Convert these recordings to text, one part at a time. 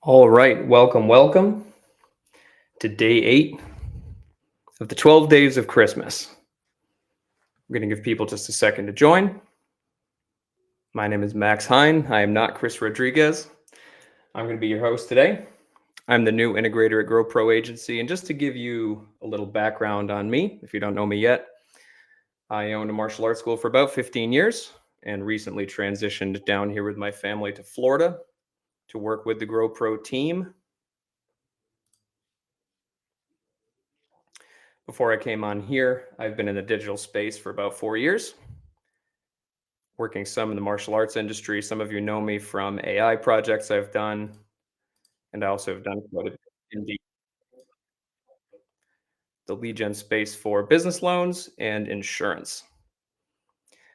All right, welcome to day 8 of the 12 Days of Christmas. We're going to give people just a second to join. My name is Max Hine. I am not Cris Rodriguez. I'm going to be your host today. I'm the new integrator at GrowPro Agency, and just to give you a little background on me, if you don't know me yet, I owned a martial arts school for about 15 years and recently transitioned down here with my family to Florida to work with the GrowPro team. Before I came on here, I've been in the digital space for about 4 years, working some in the martial arts industry. Some of you know me from AI projects I've done, and I also have done quite a bit in the lead gen space for business loans and insurance.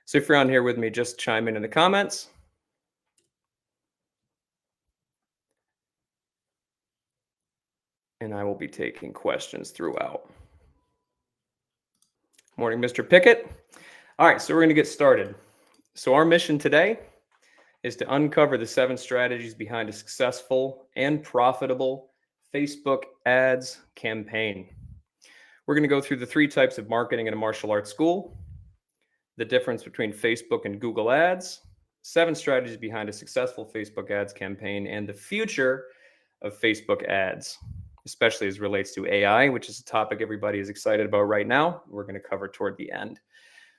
So if you're on here with me, just chime in the comments. And I will be taking questions throughout. Morning, Mr. Pickett. All right, so we're going to get started. So our mission today is to uncover the 7 strategies behind a successful and profitable Facebook ads campaign. We're going to go through the 3 types of marketing in a martial arts school, the difference between Facebook and Google ads, 7 strategies behind a successful Facebook ads campaign, and the future of Facebook ads, especially as relates to AI, which is a topic everybody is excited about right now. We're going to cover toward the end.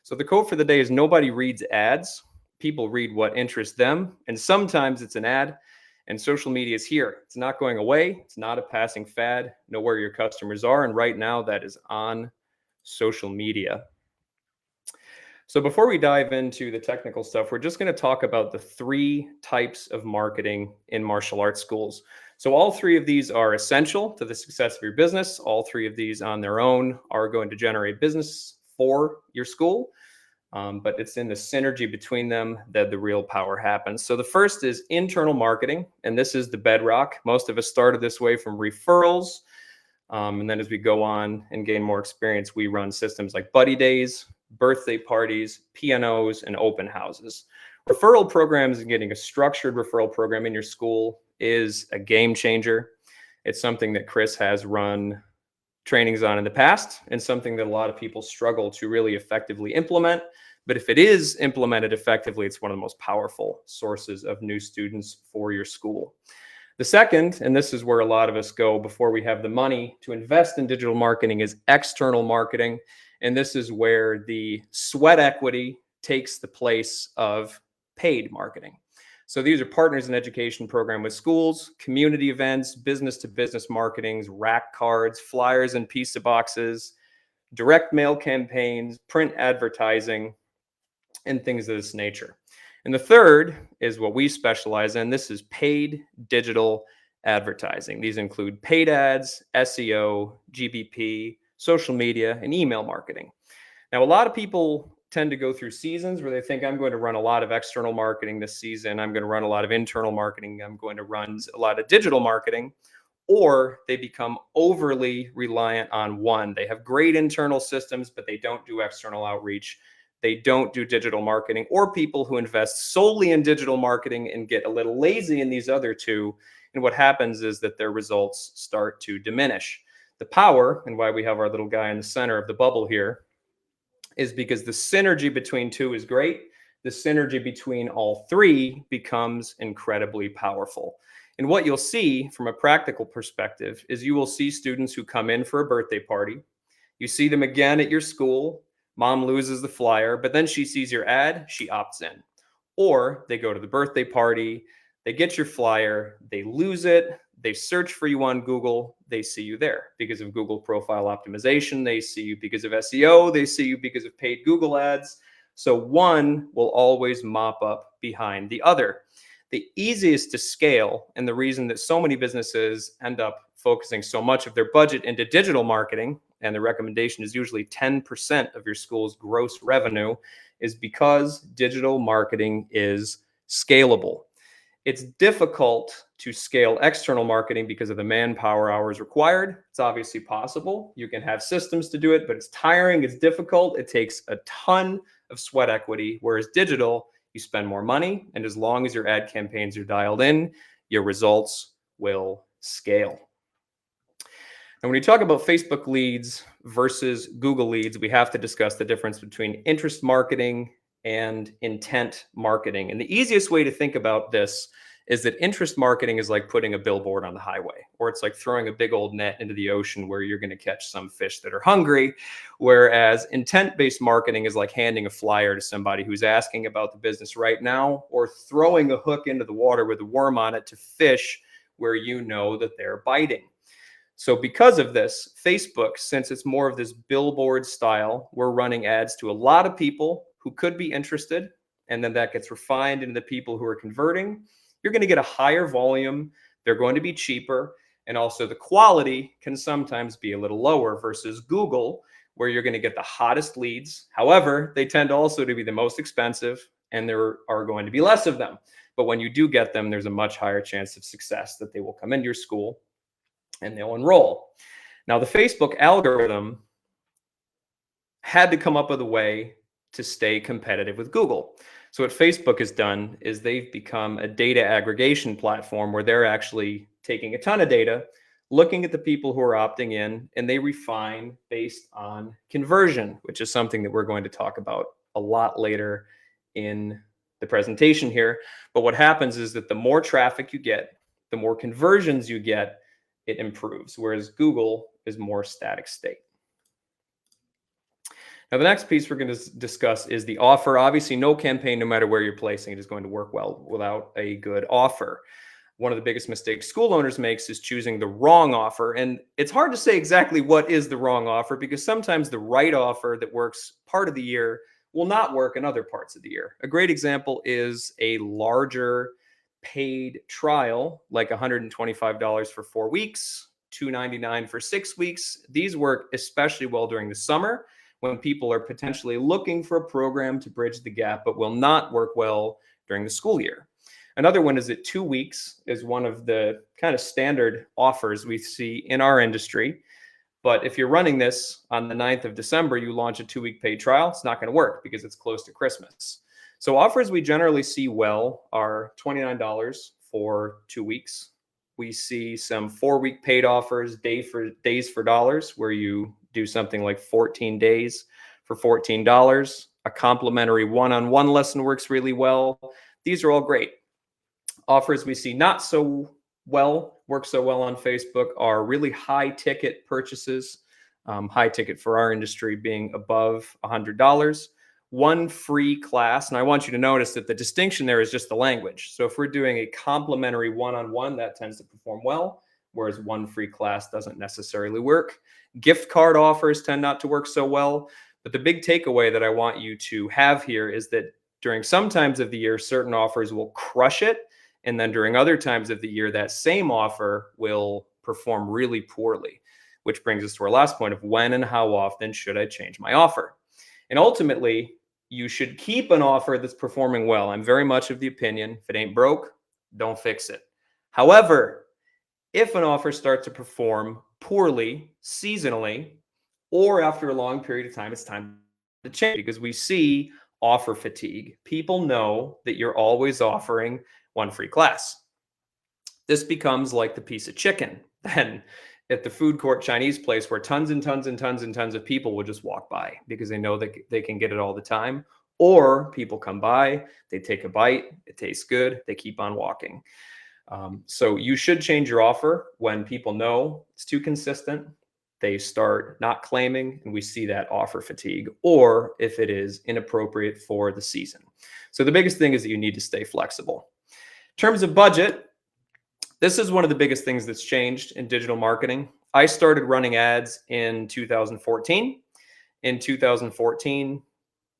So the quote for the day is, nobody reads ads. People read what interests them. And sometimes it's an ad, and social media is here. It's not going away. It's not a passing fad. Know where your customers are. And right now that is on social media. So before we dive into the technical stuff, we're just going to talk about the 3 types of marketing in martial arts schools. So all 3 of these are essential to the success of your business. All 3 of these on their own are going to generate business for your school. But it's in the synergy between them that the real power happens. So the first is internal marketing, and this is the bedrock. Most of us started this way from referrals. And then as we go on and gain more experience, we run systems like buddy days, birthday parties, P&Os, and open houses. Referral programs and getting a structured referral program in your school is a game changer. It's something that Cris has run trainings on in the past, and something that a lot of people struggle to really effectively implement. But if it is implemented effectively, it's one of the most powerful sources of new students for your school. The second, and this is where a lot of us go before we have the money to invest in digital marketing, is external marketing. And this is where the sweat equity takes the place of paid marketing. So these are partners in education program with schools, community events, business-to-business marketings, rack cards, flyers and pizza boxes, direct mail campaigns, print advertising, and things of this nature. And the third is what we specialize in. This is paid digital advertising. These include paid ads, SEO, GBP, social media, and email marketing. Now, a lot of people tend to go through seasons where they think, I'm going to run a lot of external marketing this season. I'm going to run a lot of internal marketing. I'm going to run a lot of digital marketing. Or they become overly reliant on one. They have great internal systems, but they don't do external outreach. They don't do digital marketing. Or people who invest solely in digital marketing and get a little lazy in these other 2. And what happens is that their results start to diminish. The power, and why we have our little guy in the center of the bubble here, is because the synergy between 2 is great. The synergy between all 3 becomes incredibly powerful. And what you'll see from a practical perspective is you will see students who come in for a birthday party. You see them again at your school. Mom loses the flyer, but then she sees your ad, she opts in. Or they go to the birthday party, they get your flyer, they lose it, they search for you on Google, they see you there because of Google profile optimization, they see you because of SEO, they see you because of paid Google ads. So one will always mop up behind the other. The easiest to scale, and the reason that so many businesses end up focusing so much of their budget into digital marketing, and the recommendation is usually 10% of your school's gross revenue, is because digital marketing is scalable. It's difficult to scale external marketing because of the manpower hours required. It's obviously possible. You can have systems to do it, but it's tiring, it's difficult, it takes a ton of sweat equity, whereas digital, you spend more money, and as long as your ad campaigns are dialed in, your results will scale. And when you talk about Facebook leads versus Google leads, we have to discuss the difference between interest marketing and intent marketing. And the easiest way to think about this is that interest marketing is like putting a billboard on the highway, or it's like throwing a big old net into the ocean where you're going to catch some fish that are hungry. Whereas intent-based marketing is like handing a flyer to somebody who's asking about the business right now, or throwing a hook into the water with a worm on it to fish where you know that they're biting. So because of this, Facebook, since it's more of this billboard style, we're running ads to a lot of people who could be interested, and then that gets refined into the people who are converting. You're going to get a higher volume. They're going to be cheaper. And also the quality can sometimes be a little lower versus Google, where you're going to get the hottest leads. However, they tend also to be the most expensive, and there are going to be less of them. But when you do get them, there's a much higher chance of success that they will come into your school and they'll enroll. Now, the Facebook algorithm had to come up with a way to stay competitive with Google. So what Facebook has done is they've become a data aggregation platform where they're actually taking a ton of data, looking at the people who are opting in, and they refine based on conversion, which is something that we're going to talk about a lot later in the presentation here. But what happens is that the more traffic you get, the more conversions you get, it improves, whereas Google is more static state. Now, the next piece we're going to discuss is the offer. Obviously, no campaign, no matter where you're placing it, is going to work well without a good offer. One of the biggest mistakes school owners makes is choosing the wrong offer. And it's hard to say exactly what is the wrong offer, because sometimes the right offer that works part of the year will not work in other parts of the year. A great example is a larger paid trial, like $125 for 4 weeks, $299 for 6 weeks. These work especially well during the summer, when people are potentially looking for a program to bridge the gap, but will not work well during the school year. Another one is that 2 weeks is one of the kind of standard offers we see in our industry. But if you're running this on the 9th of December, you launch a 2-week paid trial, it's not going to work because it's close to Christmas. So offers we generally see well are $29 for 2 weeks. We see some 4-week paid offers, days for dollars, where you do something like 14 days for $14. A complimentary one-on-one lesson works really well. These are all great. Offers we see not so well, work so well on Facebook, are really high ticket purchases. High ticket for our industry being above $100. One free class. And I want you to notice that the distinction there is just the language. So if we're doing a complimentary one-on-one, that tends to perform well, whereas one free class doesn't necessarily work. Gift card offers tend not to work so well. But the big takeaway that I want you to have here is that during some times of the year, certain offers will crush it. And then during other times of the year, that same offer will perform really poorly, which brings us to our last point of when and how often should I change my offer? And ultimately, you should keep an offer that's performing well. I'm very much of the opinion, if it ain't broke, don't fix it. However, if an offer starts to perform poorly seasonally, or after a long period of time, it's time to change, because we see offer fatigue. People know that you're always offering one free class. This becomes like the piece of chicken then at the food court Chinese place, where tons and tons and tons and tons of people will just walk by because they know that they can get it all the time. Or people come by, they take a bite, it tastes good, they keep on walking. So you should change your offer when people know it's too consistent. They start not claiming, and we see that offer fatigue, or if it is inappropriate for the season. So the biggest thing is that you need to stay flexible. In terms of budget, this is one of the biggest things that's changed in digital marketing. I started running ads in 2014. In 2014,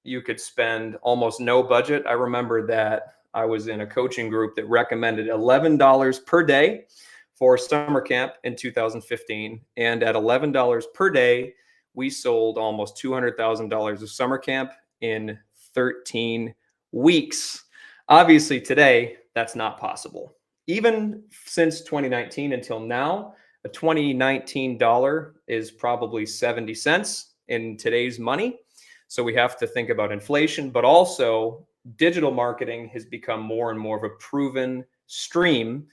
you could spend almost no budget. I remember that I was in a coaching group that recommended $11 per day for summer camp in 2015. And at $11 per day, we sold almost $200,000 of summer camp in 13 weeks. Obviously, today, that's not possible. Even since 2019 until now, a 2019 dollar is probably 70 cents in today's money. So we have to think about inflation, but also digital marketing has become more and more of a proven stream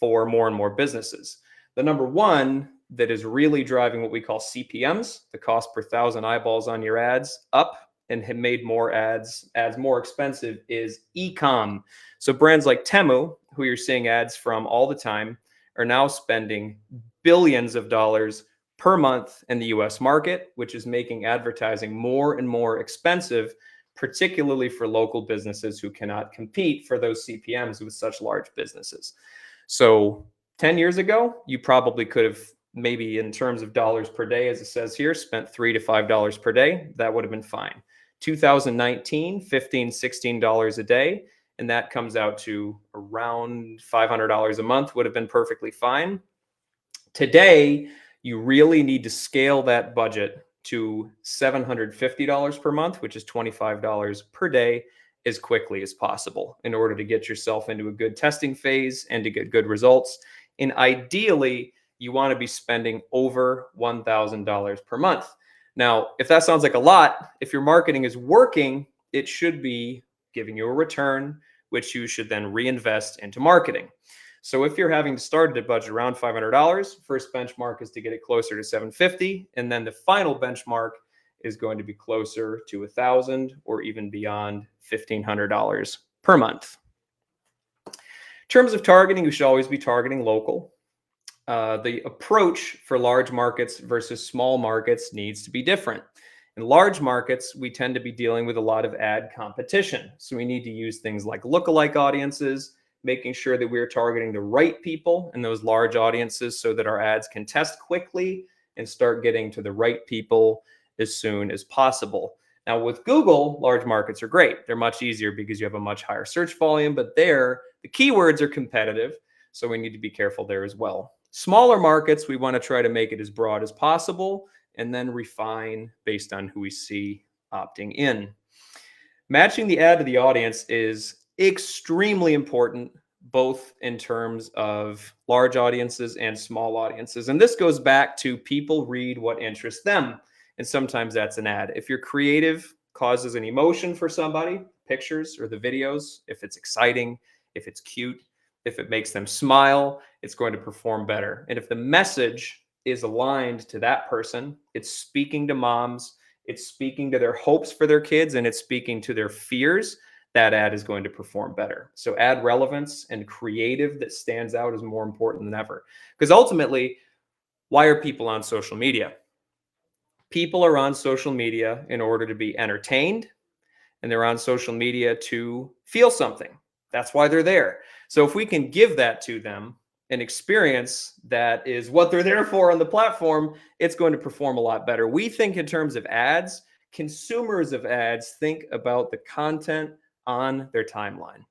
for more and more businesses. The number one that is really driving what we call CPMs, the cost per thousand eyeballs on your ads, up and have made more ads more expensive is e-com. So brands like Temu, who you're seeing ads from all the time, are now spending billions of dollars per month in the US market, which is making advertising more and more expensive, particularly for local businesses who cannot compete for those CPMs with such large businesses. So 10 years ago, you probably could have, maybe in terms of dollars per day, as it says here, spent $3 to $5 per day. That would have been fine. 2019, $15, $16 a day. And that comes out to around $500 a month, would have been perfectly fine. Today, you really need to scale that budget to $750 per month, which is $25 per day, as quickly as possible in order to get yourself into a good testing phase and to get good results. And ideally, you want to be spending over $1,000 per month. Now, if that sounds like a lot, if your marketing is working, it should be giving you a return, which you should then reinvest into marketing. So if you're having to start at a budget around $500, first benchmark is to get it closer to $750, and then the final benchmark is going to be closer to $1,000 or even beyond $1,500 per month. In terms of targeting, you should always be targeting local. The approach for large markets versus small markets needs to be different. In large markets, we tend to be dealing with a lot of ad competition. So we need to use things like lookalike audiences, making sure that we're targeting the right people in those large audiences so that our ads can test quickly and start getting to the right people as soon as possible. Now with Google, large markets are great. They're much easier because you have a much higher search volume, but there, the keywords are competitive. So we need to be careful there as well. Smaller markets, we want to try to make it as broad as possible and then refine based on who we see opting in. Matching the ad to the audience is extremely important, both in terms of large audiences and small audiences. And this goes back to people read what interests them. And sometimes that's an ad. If your creative causes an emotion for somebody, pictures or the videos, if it's exciting, if it's cute, if it makes them smile, it's going to perform better. And if the message is aligned to that person, it's speaking to moms, it's speaking to their hopes for their kids, and it's speaking to their fears, that ad is going to perform better. So ad relevance and creative that stands out is more important than ever. Because ultimately, why are people on social media? People are on social media in order to be entertained, and they're on social media to feel something. That's why they're there. So if we can give that to them, an experience that is what they're there for on the platform, it's going to perform a lot better. We think in terms of ads. Consumers of ads think about the content on their timeline.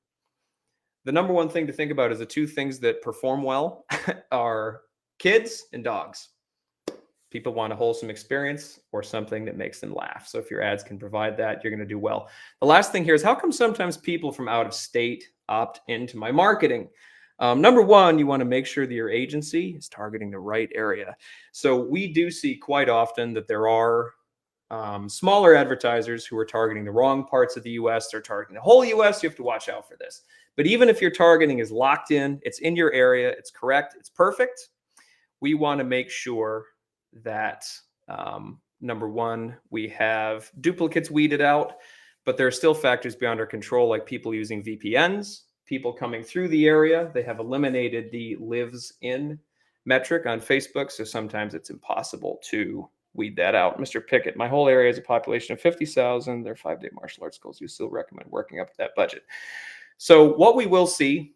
The number one thing to think about is the two things that perform well are kids and dogs. People want a wholesome experience or something that makes them laugh. So if your ads can provide that, you're going to do well. The last thing here is, how come sometimes people from out of state opt into my marketing? Number one, you want to make sure that your agency is targeting the right area. So we do see quite often that there are smaller advertisers who are targeting the wrong parts of the US. They're targeting the whole US. You have to watch out for this. But even if your targeting is locked in, it's in your area, it's correct, it's perfect, we want to make sure that number one, we have duplicates weeded out, but there are still factors beyond our control, like people using VPNs, people coming through the area. They have eliminated the lives in metric on Facebook, so sometimes it's impossible to weed that out. Mr. Pickett, my whole area has a population of 50,000. They're 5-day martial arts schools. You still recommend working up that budget? So what we will see,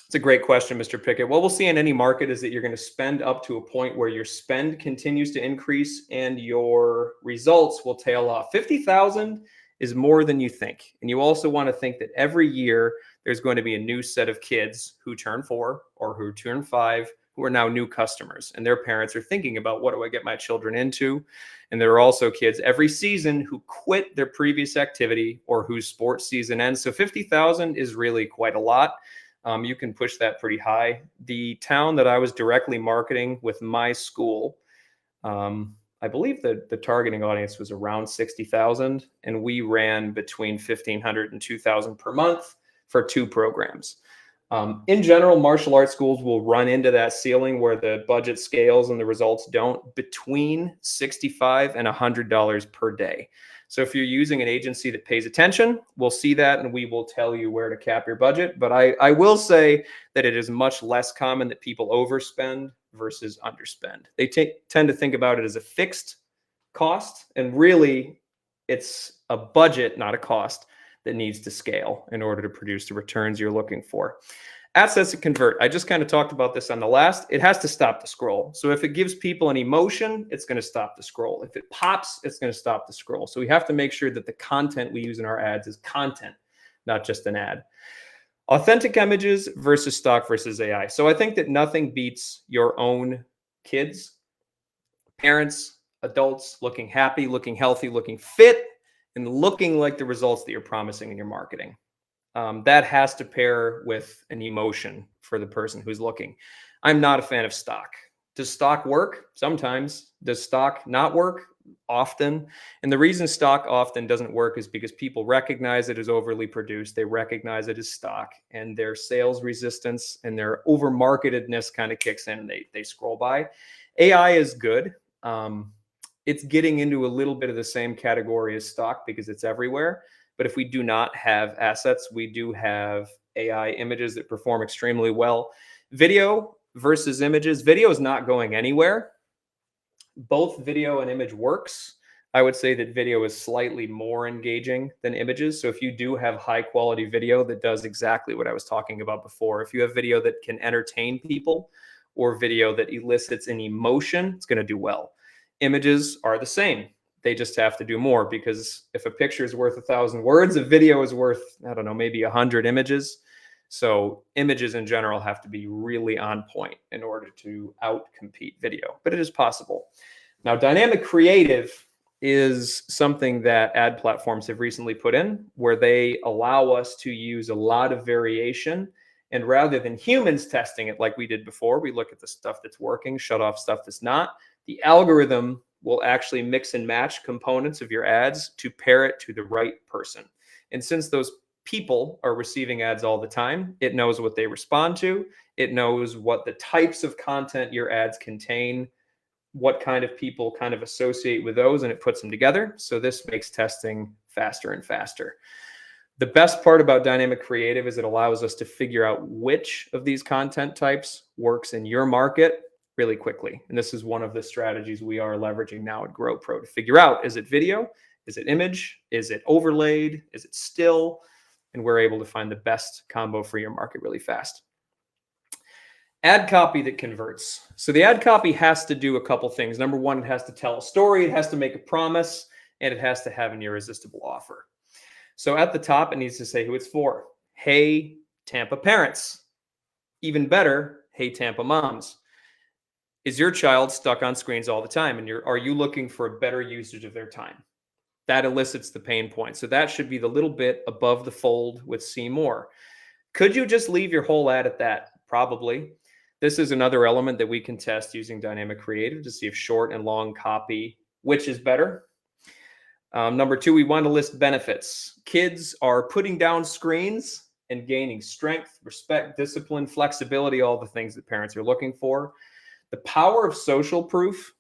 it's a great question, Mr. Pickett. What we'll see in any market is that you're going to spend up to a point where your spend continues to increase and your results will tail off. 50,000 is more than you think. And you also want to think that every year there's going to be a new set of kids who turn 4 or who turn 5 who are now new customers, and their parents are thinking about, what do I get my children into? And there are also kids every season who quit their previous activity or whose sports season ends. So 50,000 is really quite a lot. You can push that pretty high. The town that I was directly marketing with my school, I believe that the targeting audience was around 60,000, and we ran between 1,500 and 2,000 per month for 2 programs. In general, martial arts schools will run into that ceiling where the budget scales and the results don't, between $65 and $100 per day. So if you're using an agency that pays attention, we'll see that and we will tell you where to cap your budget. But I will say that it is much less common that people overspend versus underspend. They tend to think about it as a fixed cost, and really it's a budget, not a cost, that needs to scale in order to produce the returns you're looking for. Assets that convert. I just kind of talked about this on the last. It has to stop the scroll. So if it gives people an emotion, it's going to stop the scroll. If it pops, it's going to stop the scroll. So we have to make sure that the content we use in our ads is content, not just an ad. Authentic images versus stock versus AI. So I think that nothing beats your own kids, parents, adults looking happy, looking healthy, looking fit, and looking like the results that you're promising in your marketing. That has to pair with an emotion for the person who's looking. I'm not a fan of stock. Does stock work? Sometimes. Does stock not work? Often. And the reason stock often doesn't work is because people recognize it as overly produced. They recognize it as stock, and their sales resistance and their over marketedness kind of kicks in, and they scroll by. AI is good. It's getting into a little bit of the same category as stock because it's everywhere. But if we do not have assets, we do have AI images that perform extremely well. Video versus images. Video is not going anywhere. Both video and image works. I would say that video is slightly more engaging than images. So if you do have high quality video that does exactly what I was talking about before, if you have video that can entertain people or video that elicits an emotion, it's going to do well. Images are the same. They just have to do more, because if a picture is worth 1,000 words, a video is worth, I don't know, maybe 100 images. So images in general have to be really on point in order to outcompete video, but it is possible. Now, dynamic creative is something that ad platforms have recently put in, where they allow us to use a lot of variation. And rather than humans testing it like we did before, we look at the stuff that's working, shut off stuff that's not. The algorithm will actually mix and match components of your ads to pair it to the right person. And since those people are receiving ads all the time, it knows what they respond to. It knows what the types of content your ads contain, what kind of people kind of associate with those, and it puts them together. So this makes testing faster and faster. The best part about dynamic creative is it allows us to figure out which of these content types works in your market really quickly. And this is one of the strategies we are leveraging now at GrowPro to figure out, is it video? Is it image? Is it overlaid? Is it still? And we're able to find the best combo for your market really fast. Ad copy that converts. So the ad copy has to do a couple things. Number one, it has to tell a story, it has to make a promise, and it has to have an irresistible offer. So at the top, it needs to say who it's for. Hey, Tampa parents. Even better, hey, Tampa moms. Is your child stuck on screens all the time? And are you looking for a better usage of their time? That elicits the pain point. So that should be the little bit above the fold with see more. Could you just leave your whole ad at that? Probably. This is another element that we can test using dynamic creative to see if short and long copy, which is better. Number two, we want to list benefits. Kids are putting down screens and gaining strength, respect, discipline, flexibility, all the things that parents are looking for. The power of social proof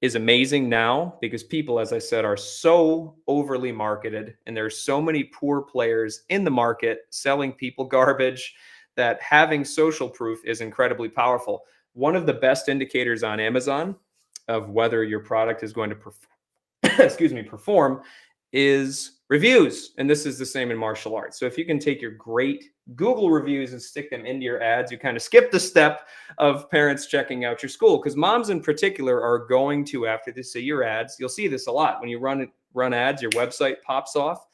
is amazing now because people, as I said, are so overly marketed, and there's so many poor players in the market selling people garbage that having social proof is incredibly powerful. One of the best indicators on Amazon of whether your product is going to perform is reviews. And this is the same in martial arts. So if you can take your great Google reviews and stick them into your ads, you kind of skip the step of parents checking out your school, because moms in particular are going to, after they see your ads, you'll see this a lot. When you run ads, your website pops off.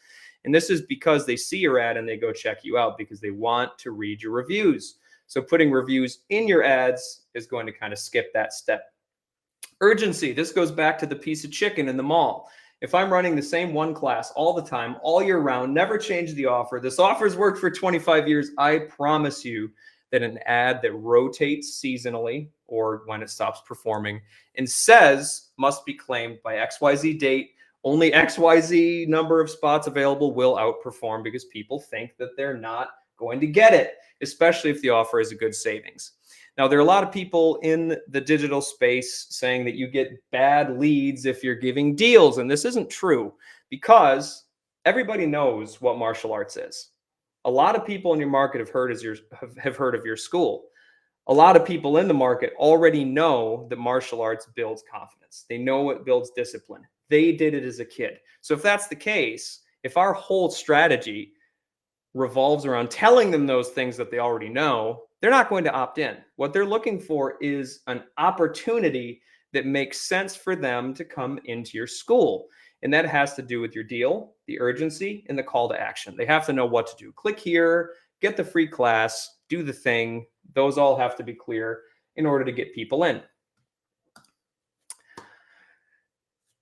And this is because they see your ad and they go check you out because they want to read your reviews. So putting reviews in your ads is going to kind of skip that step. Urgency. This goes back to the piece of chicken in the mall. If I'm running the same one class all the time, all year round, never change the offer, this offer's worked for 25 years, I promise you that an ad that rotates seasonally or when it stops performing and says must be claimed by XYZ date, only XYZ number of spots available, will outperform because people think that they're not going to get it, especially if the offer is a good savings. Now, there are a lot of people in the digital space saying that you get bad leads if you're giving deals, and this isn't true because everybody knows what martial arts is. A lot of people in your market have heard of your school. A lot of people in the market already know that martial arts builds confidence. They know it builds discipline. They did it as a kid. So if that's the case, if our whole strategy revolves around telling them those things that they already know, they're not going to opt in. What they're looking for is an opportunity that makes sense for them to come into your school. And that has to do with your deal, the urgency, and the call to action. They have to know what to do. Click here, get the free class, do the thing. Those all have to be clear in order to get people in.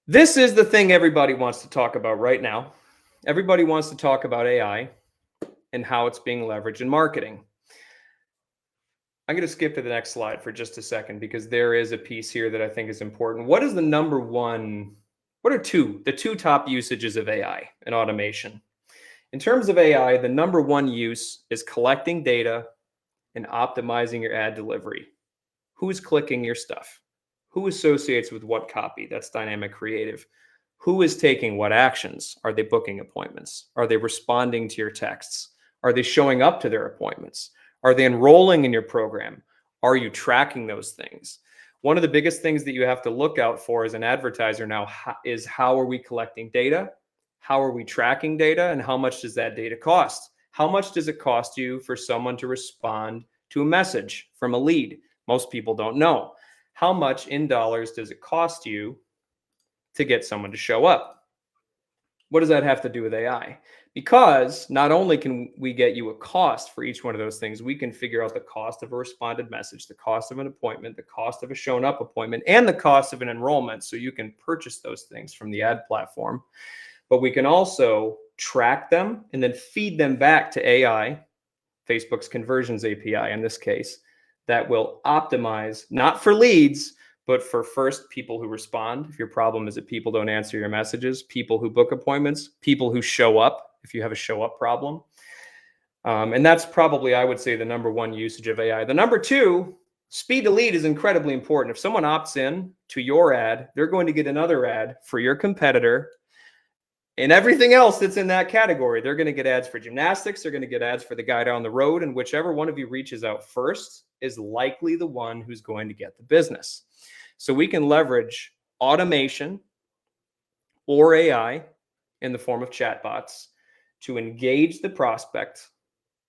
This is the thing everybody wants to talk about right now. Everybody wants to talk about AI and how it's being leveraged in marketing. I'm going to skip to the next slide for just a second because there is a piece here that I think is important. What is the number one? What are the two top usages of AI and automation? In terms of AI, the number one use is collecting data and optimizing your ad delivery. Who's clicking your stuff? Who associates with what copy? That's dynamic creative. Who is taking what actions? Are they booking appointments? Are they responding to your texts? Are they showing up to their appointments? Are they enrolling in your program? Are you tracking those things? One of the biggest things that you have to look out for as an advertiser now is how are we collecting data? How are we tracking data? And how much does that data cost? How much does it cost you for someone to respond to a message from a lead? Most people don't know. How much in dollars does it cost you to get someone to show up? What does that have to do with AI? Because not only can we get you a cost for each one of those things, we can figure out the cost of a responded message, the cost of an appointment, the cost of a shown up appointment, and the cost of an enrollment. So you can purchase those things from the ad platform. But we can also track them and then feed them back to AI, Facebook's conversions API in this case, that will optimize not for leads, but for first people who respond. If your problem is that people don't answer your messages, people who book appointments, people who show up, if you have a show up problem. And that's probably, I would say, the number one usage of AI. The number two, speed to lead is incredibly important. If someone opts in to your ad, they're going to get another ad for your competitor and everything else that's in that category. They're going to get ads for gymnastics. They're going to get ads for the guy down the road. And whichever one of you reaches out first is likely the one who's going to get the business. So we can leverage automation or AI in the form of chatbots to engage the prospect,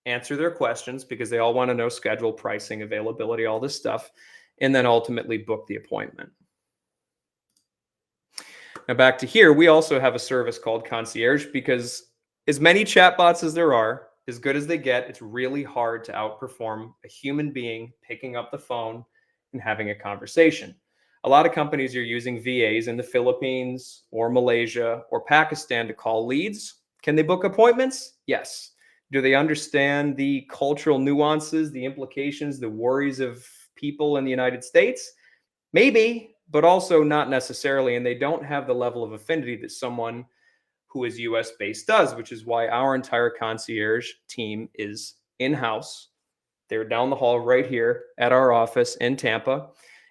answer their questions because they all want to know schedule, pricing, availability, all this stuff, and then ultimately book the appointment. Now back to here, we also have a service called Concierge because as many chatbots as there are, as good as they get, it's really hard to outperform a human being picking up the phone and having a conversation. A lot of companies are using VAs in the Philippines or Malaysia or Pakistan to call leads. Can they book appointments? Yes. Do they understand the cultural nuances, the implications, the worries of people in the United States? Maybe, but also not necessarily. And they don't have the level of affinity that someone who is US based does, which is why our entire concierge team is in-house. They're down the hall right here at our office in Tampa,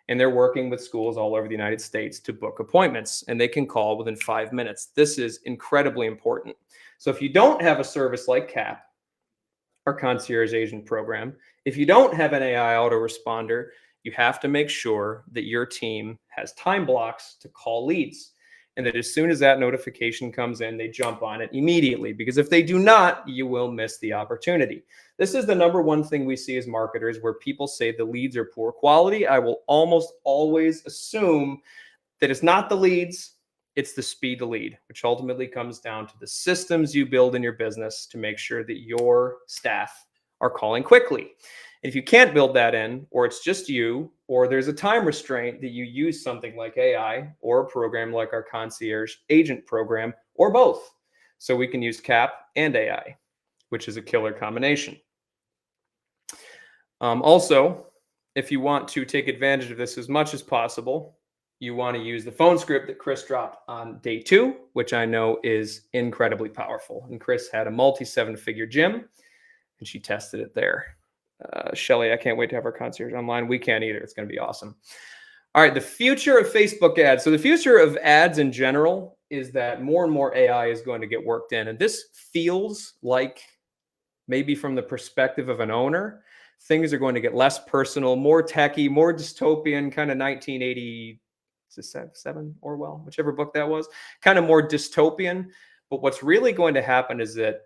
and they're working with schools all over the United States to book appointments, and they can call within 5 minutes. This is incredibly important. So if you don't have a service like CAP, our concierge agent program, if you don't have an AI autoresponder, you have to make sure that your team has time blocks to call leads, and that as soon as that notification comes in, they jump on it immediately, because if they do not, you will miss the opportunity. This is the number one thing we see as marketers where people say the leads are poor quality. I will almost always assume that it's not the leads, it's the speed to lead, which ultimately comes down to the systems you build in your business to make sure that your staff are calling quickly. If you can't build that in, or it's just you, or there's a time restraint, that you use something like AI or a program like our concierge agent program, or both. So we can use CAP and AI, which is a killer combination. Also, if you want to take advantage of this as much as possible, you want to use the phone script that Cris dropped on day 2, which I know is incredibly powerful. And Cris had a multi-7-figure gym. and she tested it there. Shelly, I can't wait to have our concierge online. We can't either. It's going to be awesome. All right, the future of Facebook ads. So the future of ads in general is that more and more AI is going to get worked in. And this feels like, maybe from the perspective of an owner, things are going to get less personal, more techie, more dystopian, kind of 1987 Orwell, whichever book that was, kind of more dystopian. But what's really going to happen is that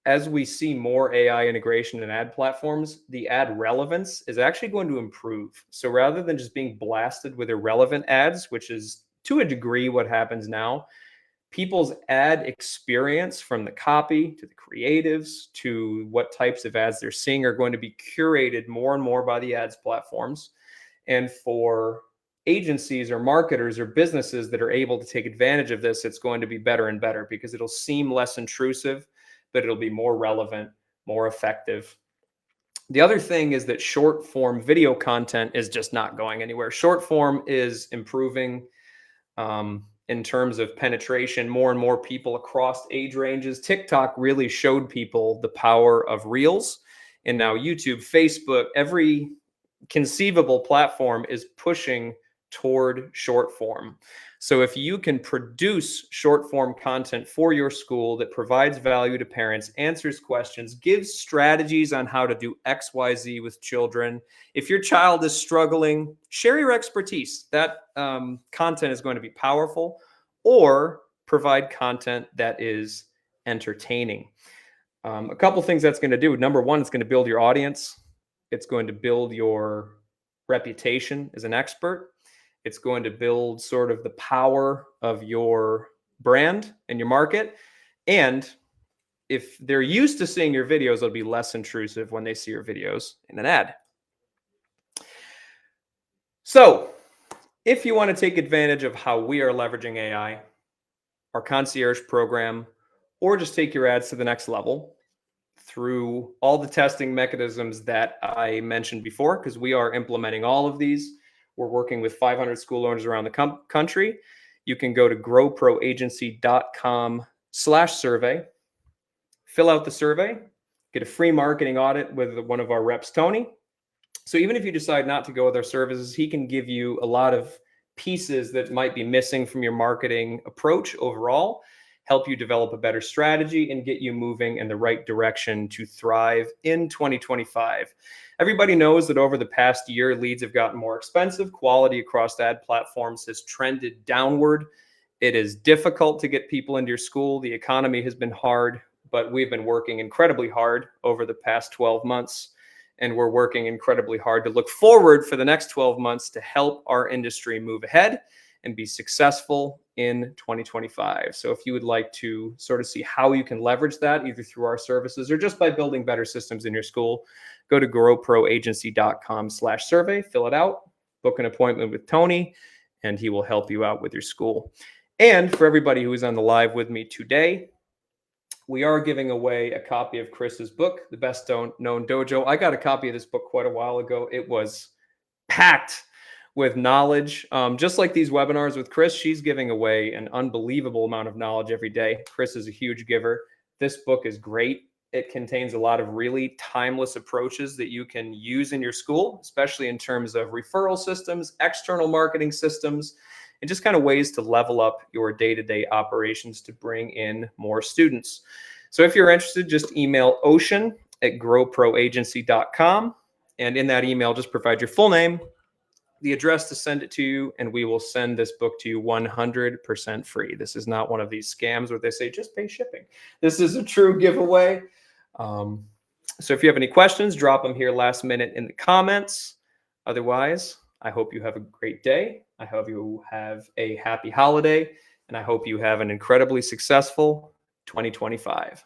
as we see more AI integration in ad platforms, the ad relevance is actually going to improve. So rather than just being blasted with irrelevant ads, which is to a degree what happens now, people's ad experience, from the copy to the creatives to what types of ads they're seeing, are going to be curated more and more by the ads platforms. And for agencies or marketers or businesses that are able to take advantage of this, it's going to be better and better because it'll seem less intrusive, but it'll be more relevant, more effective. The other thing is that short form video content is just not going anywhere. Short form is improving in terms of penetration. More and more people across age ranges. TikTok really showed people the power of Reels. And now YouTube, Facebook, every conceivable platform is pushing toward short form. So if you can produce short form content for your school that provides value to parents, answers questions, gives strategies on how to do XYZ with children. If your child is struggling, share your expertise. That content is going to be powerful. Or provide content that is entertaining. A couple things that's going to do. Number one, it's going to build your audience. It's going to build your reputation as an expert. It's going to build sort of the power of your brand and your market. And if they're used to seeing your videos, it'll be less intrusive when they see your videos in an ad. So if you want to take advantage of how we are leveraging AI, our concierge program, or just take your ads to the next level through all the testing mechanisms that I mentioned before, because we are implementing all of these. We're working with 500 school owners around the country. You can go to growproagency.com/survey, fill out the survey, get a free marketing audit with one of our reps, Tony. So even if you decide not to go with our services, he can give you a lot of pieces that might be missing from your marketing approach overall, help you develop a better strategy, and get you moving in the right direction to thrive in 2025. Everybody knows that over the past year, leads have gotten more expensive. Quality across ad platforms has trended downward. It is difficult to get people into your school. The economy has been hard, but we've been working incredibly hard over the past 12 months. And we're working incredibly hard to look forward for the next 12 months to help our industry move ahead and be successful in 2025. So if you would like to sort of see how you can leverage that, either through our services or just by building better systems in your school, go to growproagency.com/survey, fill it out, book an appointment with Tony, and he will help you out with your school. And for everybody who is on the live with me today, we are giving away a copy of Chris's book, The Best Known Dojo. I got a copy of this book quite a while ago. It was packed with knowledge. Just like these webinars with Cris, she's giving away an unbelievable amount of knowledge every day. Cris is a huge giver. This book is great. It contains a lot of really timeless approaches that you can use in your school, especially in terms of referral systems, external marketing systems, and just kind of ways to level up your day-to-day operations to bring in more students. So if you're interested, just email ocean@growproagency.com. And in that email, just provide your full name, the address to send it to you, and we will send this book to you 100% free. This is not one of these scams where they say, just pay shipping. This is a true giveaway. So if you have any questions, drop them here last minute in the comments. Otherwise, I hope you have a great day. I hope you have a happy holiday, and I hope you have an incredibly successful 2025.